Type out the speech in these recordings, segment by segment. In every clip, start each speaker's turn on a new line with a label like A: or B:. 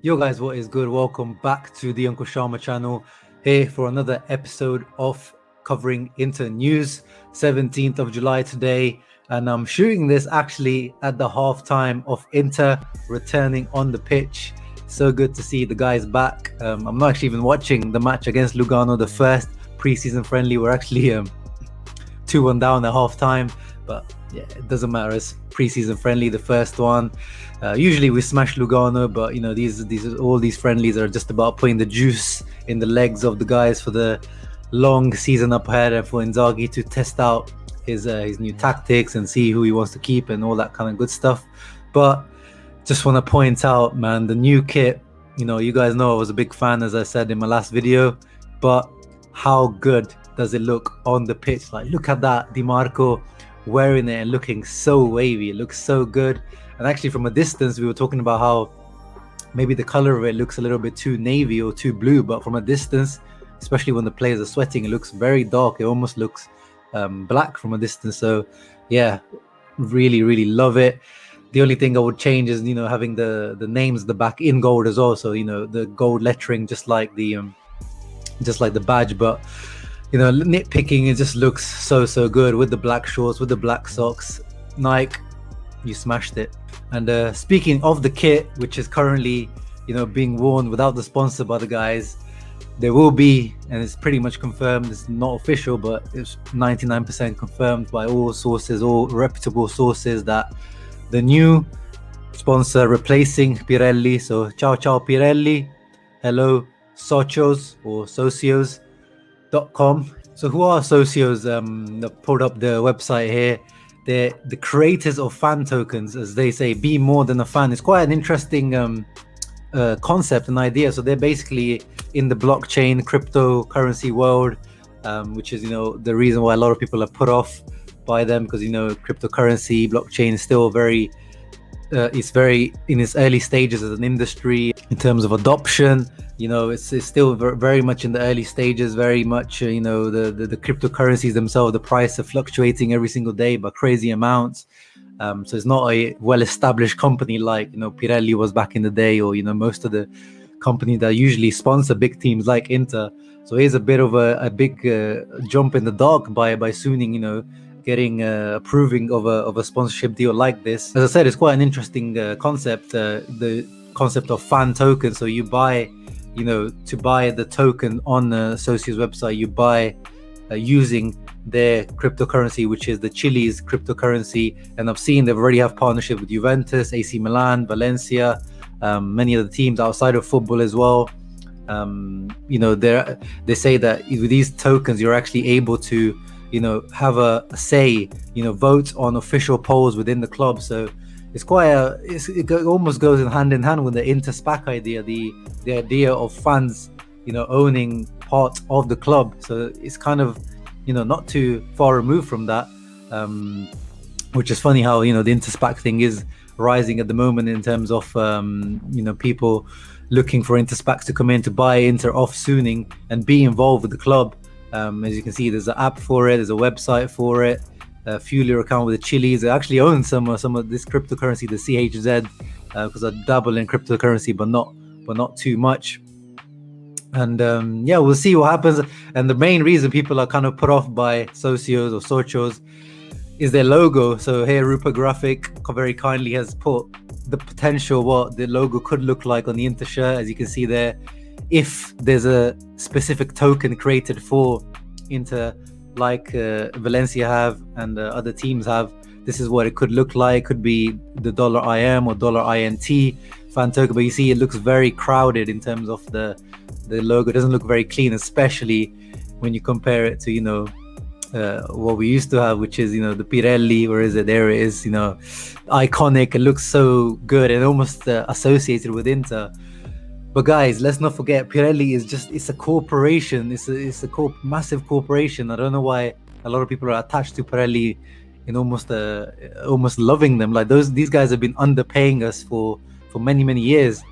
A: Yo guys, what is good? Welcome back to the Uncle Sharma channel, here for another episode of covering Inter news. 17th of July today, and I'm shooting this actually at the halftime of Inter returning on the pitch. So good to see the guys back. I'm not actually even watching the match against Lugano, the first preseason friendly. We're actually 2-1 down at halftime, but yeah, it doesn't matter. It's preseason friendly, the first one. Usually we smash Lugano, but you know, all these friendlies are just about putting the juice in the legs of the guys for the long season up ahead, and for Inzaghi to test out his new tactics and see who he wants to keep and all that kind of good stuff. But just want to point out, man, the new kit, you know, you guys know I was a big fan, as I said in my last video, but how good does it look on the pitch? Like, look at that, Di Marco wearing it and looking so wavy. It looks so good. And actually from a distance, we were talking about how maybe the color of it looks a little bit too navy or too blue, but from a distance, especially when the players are sweating, it looks very dark. It almost looks black from a distance. So yeah, really love it. The only thing I would change is, you know, having the names at the back in gold as well. So, you know, the gold lettering, just like the badge. But you know, nitpicking, it just looks so good with the black shorts, with the black socks. Nike, you smashed it. And speaking of the kit, which is currently, you know, being worn without the sponsor by the guys, there will be, and it's pretty much confirmed, it's not official, but it's 99% confirmed by all sources, all reputable sources, that the new sponsor replacing Pirelli, so ciao Pirelli, hello Socios or Socios.com. So who are Socios? I pulled up the website here. They're the creators of fan tokens, as they say. Be more than a fan. It's quite an interesting concept and idea. So they're basically in the blockchain cryptocurrency world, which is, you know, the reason why a lot of people are put off by them, because, you know, cryptocurrency, blockchain is still very it's very in its early stages as an industry in terms of adoption. You know, it's still very much in the early stages, very much, you know, the cryptocurrencies themselves, the price are fluctuating every single day by crazy amounts. So it's not a well-established company like, you know, Pirelli was back in the day, or, you know, most of the companies that usually sponsor big teams like Inter. So here's a bit of a big jump in the dark by Suning, you know, getting approving of a sponsorship deal like this. As I said, it's quite an interesting concept, the concept of fan token. So you buy, you know, to buy the token on the Socios website, you buy using their cryptocurrency, which is the Chile's cryptocurrency. And I've seen they already have partnership with Juventus, AC Milan, Valencia, many of the teams outside of football as well. You know, they say that with these tokens, you're actually able to, you know, have a say, you know, vote on official polls within the club. So it's quite it almost goes hand in hand with the Inter-SPAC idea, the idea of fans, you know, owning part of the club. So it's kind of, you know, not too far removed from that, which is funny how, you know, the Inter-SPAC thing is rising at the moment in terms of, you know, people looking for Inter-SPACs to come in to buy Inter off Suning and be involved with the club. As you can see, there's an app for it, there's a website for it, a fuel your account with the Chilis. I actually own some of this cryptocurrency, the CHZ, because I dabble in cryptocurrency, but not too much. And yeah, we'll see what happens. And the main reason people are kind of put off by Socios or Socios is their logo. So here, Rupert Graphic very kindly has put the potential what the logo could look like on the Inter shirt, as you can see there. If there's a specific token created for Inter, like Valencia have and other teams have, this is what it could look like. Could be the $IM or $INT fan token, but you see it looks very crowded in terms of the logo. It doesn't look very clean, especially when you compare it to, you know, what we used to have, which is, you know, the Pirelli. Where is it? There it is, you know, iconic. It looks so good and almost associated with Inter. But guys, let's not forget, Pirelli is just, it's a corporation. It's a massive corporation. I don't know why a lot of people are attached to Pirelli in almost loving them. Like these guys have been underpaying us for many years.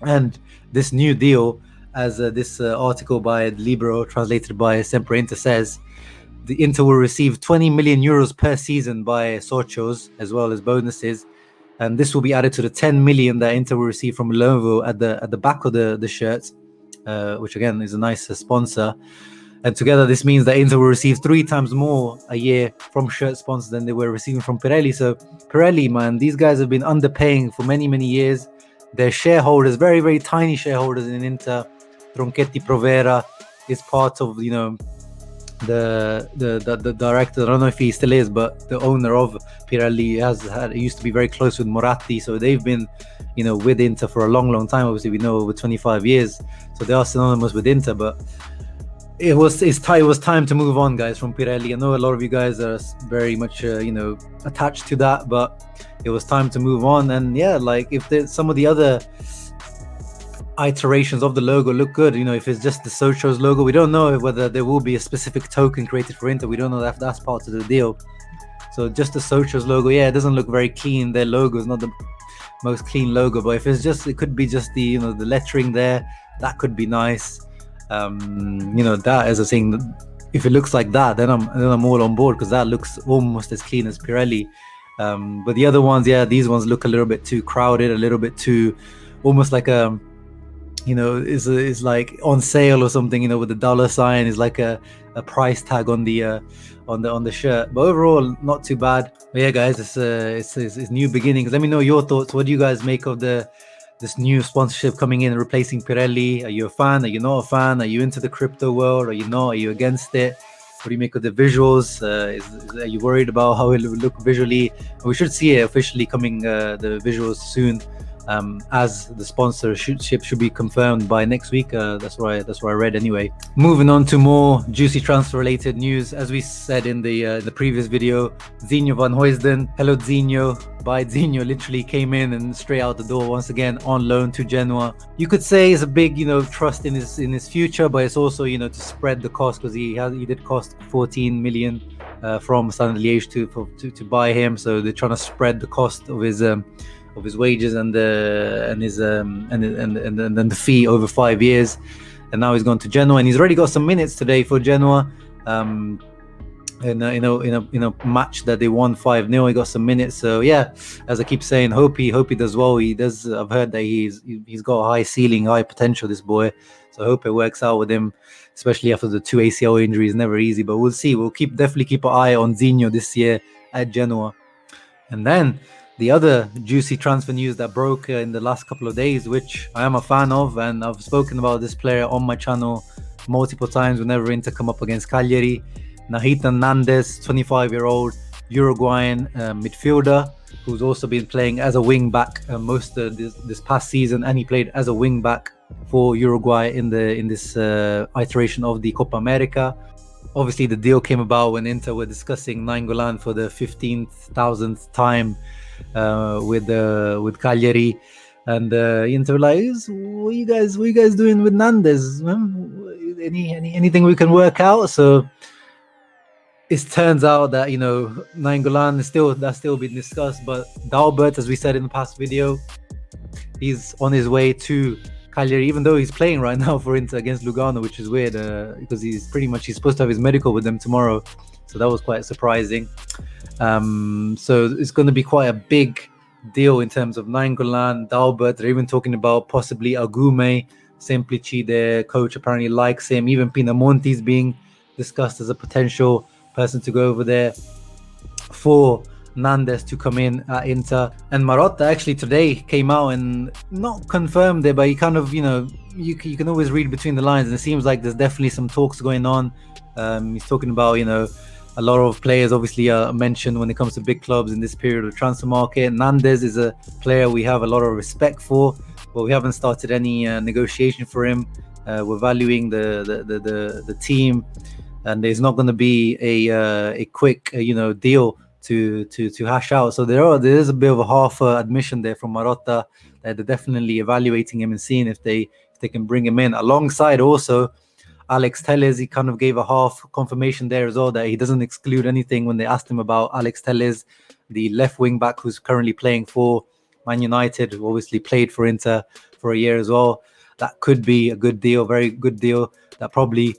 A: And this new deal, as this article by Libero, translated by Sempre Inter, says, the Inter will receive 20 million euros per season by Socios, as well as bonuses. and this will be added to the 10 million that Inter will receive from Lenovo at the back of the shirts, which again is a nice sponsor. And together this means that Inter will receive 3 times more a year from shirt sponsors than they were receiving from Pirelli. So Pirelli, man, these guys have been underpaying for many years. Their shareholders, very tiny shareholders in Inter, Tronchetti Provera, is part of, you know, the director. I don't know if he still is, but the owner of Pirelli used to be very close with Moratti, so they've been, you know, with Inter for a long time. Obviously, we know over 25 years, so they are synonymous with Inter. But it was time to move on, guys, from Pirelli. I know a lot of you guys are very much you know, attached to that, but it was time to move on. And yeah, like, if there's some of the other iterations of the logo look good, you know, if it's just the Socios logo, we don't know whether there will be a specific token created for Inter. We don't know that. That's part of the deal. So just the Socios logo, yeah, it doesn't look very clean. Their logo is not the most clean logo, but if it's just, it could be just the, you know, the lettering there, that could be nice. You know, that as a thing, if it looks like that, then I'm all on board, because that looks almost as clean as Pirelli. But the other ones, yeah, these ones look a little bit too crowded, a little bit too, almost like a, you know, is like on sale or something, you know, with the dollar sign, is like a price tag on the shirt. But overall, not too bad. But yeah, guys, it's new beginnings. Let me know your thoughts. What do you guys make of this new sponsorship coming in and replacing Pirelli? Are you a fan? Are you not a fan? Are you into the crypto world? Are you not? Are you against it? What do you make of the visuals? Are you worried about how it will look visually? We should see it officially coming, the visuals soon, as the sponsorship should be confirmed by next week. That's what I read anyway. Moving on to more juicy transfer related news. As we said in the previous video, Zinho van Huysden, hello Zinho, by Zinho, literally came in and straight out the door once again on loan to Genoa. You could say it's a big, you know, trust in his future, but it's also, you know, to spread the cost, because he did cost 14 million from Standard Liège to buy him. So they're trying to spread the cost of his wages and the fee over 5 years. And now he's gone to Genoa, and he's already got some minutes today for Genoa. In a match that they won 5-0, he got some minutes. So yeah, as I keep saying, hope he does well. He does. I've heard that he's got a high ceiling, high potential, this boy. So I hope it works out with him, especially after the 2 ACL injuries. Never easy, but we'll see. We'll definitely keep an eye on Zinho this year at Genoa. And then the other juicy transfer news that broke in the last couple of days, which I am a fan of, and I've spoken about this player on my channel multiple times whenever Inter come up against Cagliari. NAHITAN NANDEZ, 25-year-old Uruguayan midfielder, who's also been playing as a wing back most of this past season, and he played as a wing back for Uruguay in this iteration of the Copa America. Obviously, the deal came about when Inter were discussing Nainggolan for the 15,000th time with Cagliari, and Inter were like, what are you guys doing with Nandez? Anything we can work out? So it turns out that, you know, Nainggolan is still being discussed, but Dalbert, as we said in the past video, he's on his way to Cagliari, even though he's playing right now for Inter against Lugano, which is weird, because he's supposed to have his medical with them tomorrow. So that was quite surprising. So it's going to be quite a big deal in terms of Nainggolan, Dalbert. They're even talking about possibly Agume. Semplici, their coach, apparently likes him. Even Pinamonti is being discussed as a potential person to go over there for Nandez to come in at Inter. And Marotta actually today came out and not confirmed it, but he kind of, you know, you can always read between the lines, and it seems like there's definitely some talks going on. He's talking about, you know, a lot of players obviously are mentioned when it comes to big clubs in this period of transfer market. Nandez is a player we have a lot of respect for, but we haven't started any negotiation for him. We're valuing the team, and there's not going to be a quick deal to hash out. So there is a bit of a half admission there from Marotta that they're definitely evaluating him and seeing if they can bring him in alongside also Alex Telles. He kind of gave a half confirmation there as well that he doesn't exclude anything when they asked him about Alex Telles, the left wing back who's currently playing for Man United, who obviously played for Inter for a year as well. That could be a good deal, very good deal. That probably,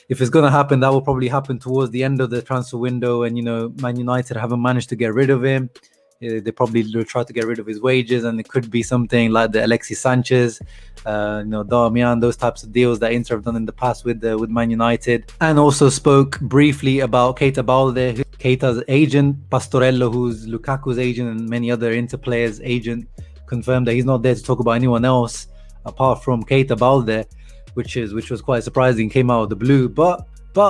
A: if it's going to happen, that will probably happen towards the end of the transfer window. And, Man United haven't managed to get rid of him. They probably try to get rid of his wages, and it could be something like the Alexis Sanchez, Darmian, those types of deals that Inter have done in the past with Man United. And also spoke briefly about Keita Balde, Keita's agent, Pastorello, who's Lukaku's agent and many other Inter players' agent, confirmed that he's not there to talk about anyone else apart from Keita Balde, which was quite surprising, came out of the blue. But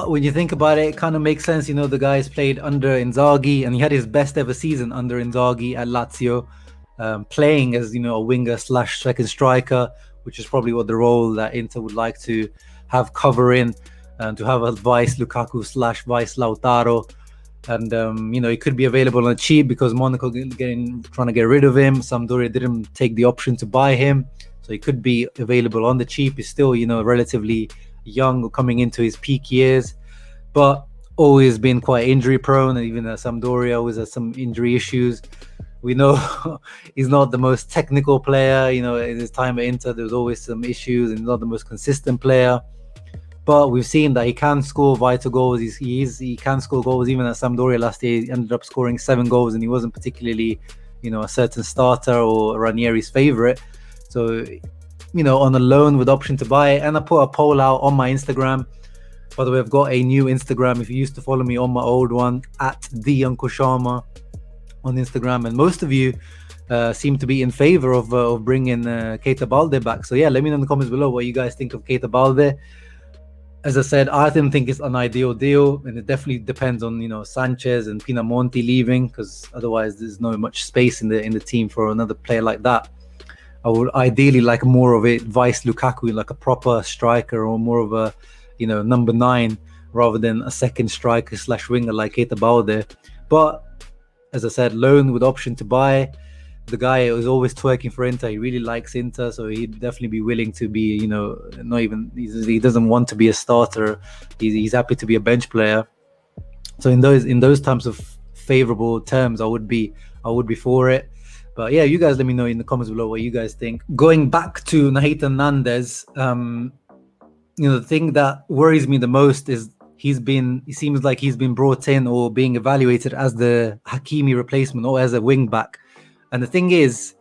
A: when you think about it, it kind of makes sense. The guy's played under Inzaghi, and he had his best ever season under Inzaghi at Lazio, playing as a winger / second striker, which is probably what the role that Inter would like to have cover in, and to have a vice Lukaku / vice Lautaro. And he could be available on a cheap because Monaco trying to get rid of him. Sampdoria didn't take the option to buy him, so he could be available on the cheap. He's still relatively young, coming into his peak years, but always been quite injury prone, and even Sampdoria always has some injury issues. We know he's not the most technical player. In his time at Inter, there's always some issues, and not the most consistent player. But we've seen that he can score vital goals. He can score goals. Even at Sampdoria last year, he ended up scoring 7 goals, and he wasn't particularly, a certain starter or Ranieri's favorite. So, on a loan with option to buy. And I put a poll out on my Instagram. By the way, I've got a new Instagram. If you used to follow me on my old one, at the Uncle Sharma on Instagram, and most of you seem to be in favor of bringing Keita Balde back. So yeah, let me know in the comments below what you guys think of Keita Balde. As I said, I didn't think it's an ideal deal, and it definitely depends on Sanchez and Pinamonti leaving, because otherwise there's no much space in the team for another player like that. I would ideally like more of it vice Lukaku, like a proper striker, or more of a number 9 rather than a second striker / winger like Keita Balde. But as I said, loan with option to buy. The guy is always twerking for Inter. He really likes Inter, so he'd definitely be willing to be, he doesn't want to be a starter. He's happy to be a bench player. So in those types of favorable terms, I would be for it. But yeah, you guys let me know in the comments below what you guys think. Going back to NAHITAN NANDEZ, the thing that worries me the most is he seems like he's been brought in or being evaluated as the Hakimi replacement or as a wing back. And the thing is,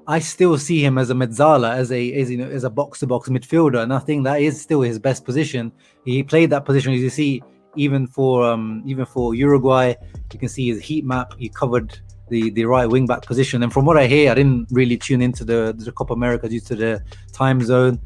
A: I still see him as a mezzala, as a box-to-box midfielder, and I think that is still his best position. He played that position, as you see, even for Uruguay. You can see his heat map. He covered the right wing back position. And from what I hear, I didn't really tune into the Copa America due to the time zone.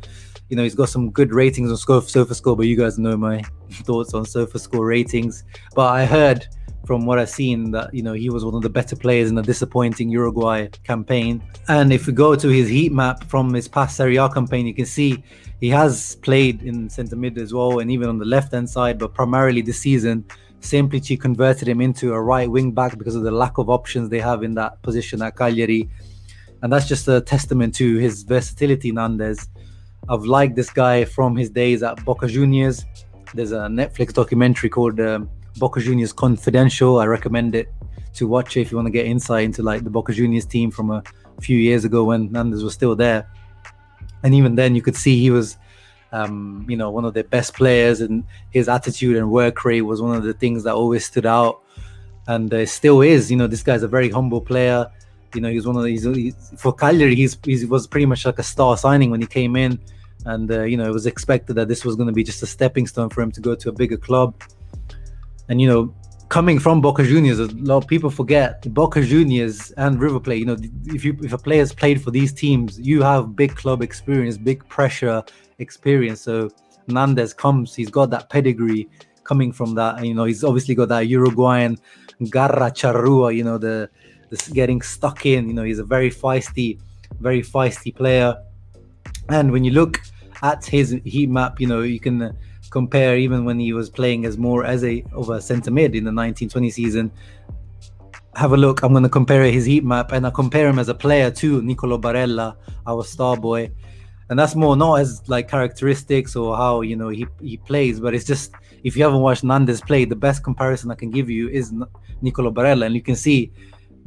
A: He's got some good ratings on SofaScore, but you guys know my thoughts on SofaScore ratings. But I heard from what I've seen that he was one of the better players in a disappointing Uruguay campaign. And if we go to his heat map from his past Serie A campaign, you can see he has played in centre mid as well, and even on the left hand side. But primarily this season, Semplici converted him into a right wing back because of the lack of options they have in that position at Cagliari. And that's just a testament to his versatility, Nandez. I've liked this guy from his days at Boca Juniors. There's a Netflix documentary called Boca Juniors Confidential. I recommend it to watch it if you want to get insight into like the Boca Juniors team from a few years ago when Nandez was still there. And even then you could see he was one of their best players, and his attitude and work rate was one of the things that always stood out, and still is. This guy's a very humble player. He's one of these for Cagliari. He was pretty much like a star signing when he came in, and it was expected that this was going to be just a stepping stone for him to go to a bigger club. And coming from Boca Juniors, a lot of people forget Boca Juniors and River Plate. If a player's played for these teams, you have big club experience, big pressure experience. So Nandez he's got that pedigree coming from that. He's obviously got that Uruguayan garra charrua, the getting stuck in. He's a very feisty player. And when you look at his heat map, you can compare even when he was playing as a centre mid in the 1920 season. Have a look. I'm going to compare his heat map, and I compare him as a player to Nicolo Barella, our star boy. And that's more not as like characteristics or how he plays, but it's just, if you haven't watched Nandez play, the best comparison I can give you is Nicolo Barella. And you can see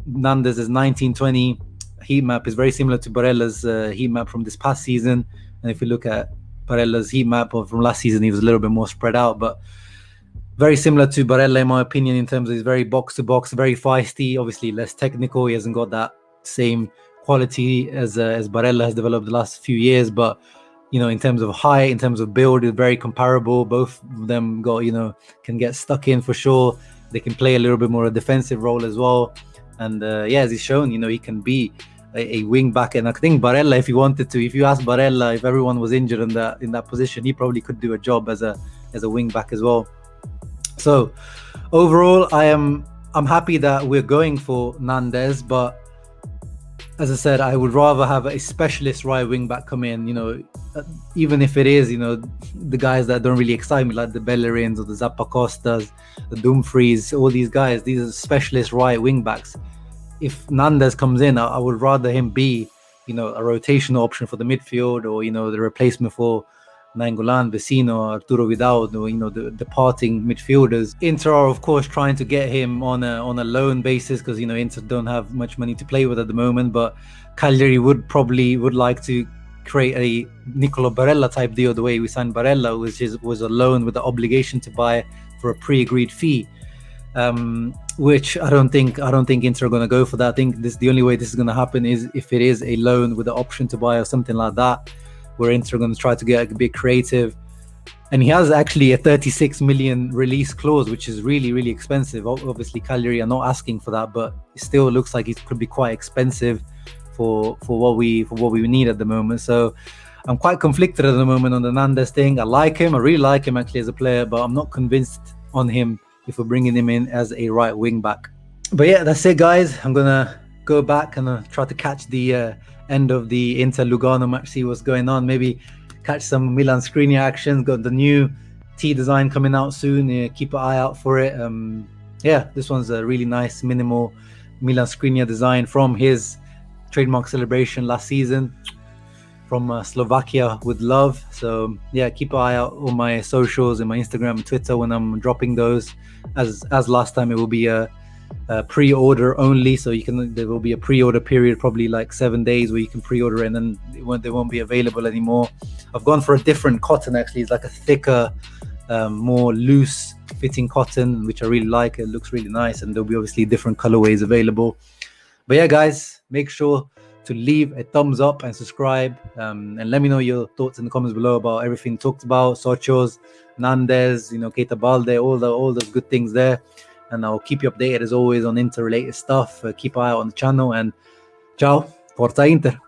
A: Nandez's 1920 heat map is very similar to Barella's heat map from this past season. And if you look at Barella's heat map from last season, he was a little bit more spread out. But Very similar to Barella in my opinion, in terms of he's very box to box, very feisty, obviously less technical. He hasn't got that same quality as Barella has developed the last few years, but in terms of height, in terms of build, is very comparable. Both of them got, can get stuck in for sure. They can play a little bit more a defensive role as well. And as he's shown, he can be a wing back. And I think Barella, if you ask Barella if everyone was injured in that position, he probably could do a job as a wing back as well. So overall, I'm happy that we're going for Nandez, but as I said, I would rather have a specialist right wing back come in, even if it is, the guys that don't really excite me, like the Bellerins or the Zapacostas, the Dumfries, all these guys. These are specialist right wing backs. If Nandez comes in, I would rather him be, a rotational option for the midfield, or, the replacement for Nainggolan, Vecino, Arturo Vidal, the departing midfielders. Inter are of course trying to get him on a loan basis, because Inter don't have much money to play with at the moment, but Cagliari would like to create a Nicolo Barella type deal, the way we signed Barella, which was a loan with the obligation to buy for a pre-agreed fee, which I don't think Inter are going to go for that. I think the only way this is going to happen is if it is a loan with the option to buy or something like that, where Inter are going to try to get a bit creative. And he has actually a 36 million release clause, which is really, really expensive. Obviously, Cagliari are not asking for that, but it still looks like it could be quite expensive for what we need at the moment. So I'm quite conflicted at the moment on the Nandez thing. I like him. I really like him actually as a player, but I'm not convinced on him if we're bringing him in as a right wing back. But yeah, that's it, guys. I'm going to go back and try to catch the end of the Inter Lugano match, see what's going on, maybe catch some Milan Skriniar action. Got the new T design coming out soon. Keep an eye out for it. This one's a really nice minimal Milan Skriniar design from his trademark celebration last season from Slovakia with love. So keep an eye out on my socials and my Instagram and Twitter when I'm dropping those. As last time, it will be a pre-order only, so there will be a pre-order period, probably like 7 days, where you can pre-order it, and then they won't be available anymore. I've gone for a different cotton actually. It's like a thicker, more loose fitting cotton, which I really like. It looks really nice, and there'll be obviously different colorways available. But yeah, guys, make sure to leave a thumbs up and subscribe, and let me know your thoughts in the comments below about everything talked about: Socios, Nandez, Keita Balde, all those good things there. And I'll keep you updated as always on Inter related stuff. Keep an eye out on the channel, and ciao, Forza Inter.